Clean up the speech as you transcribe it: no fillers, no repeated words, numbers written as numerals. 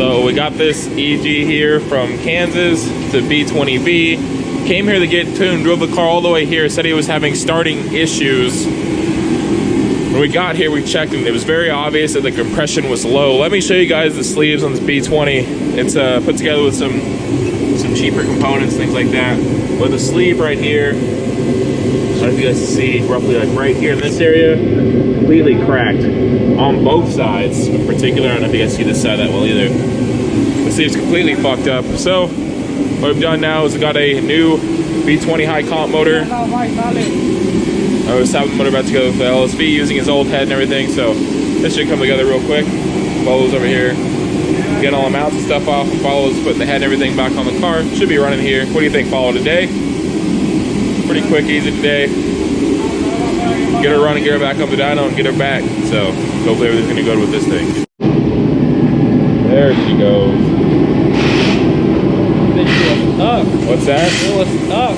So we got this EG here from Kansas to B20V. Came here to get tuned, drove the car all the way here, said he was having starting issues. When we got here, we checked and it was very obvious that the compression was low. Let me show you guys the sleeves on this B20. It's put together with some cheaper components, things like that. But the sleeve right here, I don't know if you guys can see, roughly like right here in this area, completely cracked on both sides. In particular, I don't know if you guys see this side that well either. The sleeve's completely fucked up. So what we've done now is we got a new B20 high comp motor. I was having the motor back together with the LSV using his old head and everything, so this should come together real quick. Follows over here, getting all the mounts and stuff off, and follows putting the head and everything back on the car. Should be running here. What do you think, follow today? Pretty quick, easy today. Get her running, get her back up the dyno and get her back. So hopefully everything's gonna go good with this thing. There she goes. Bitch was stuck. What's that? It was stuck.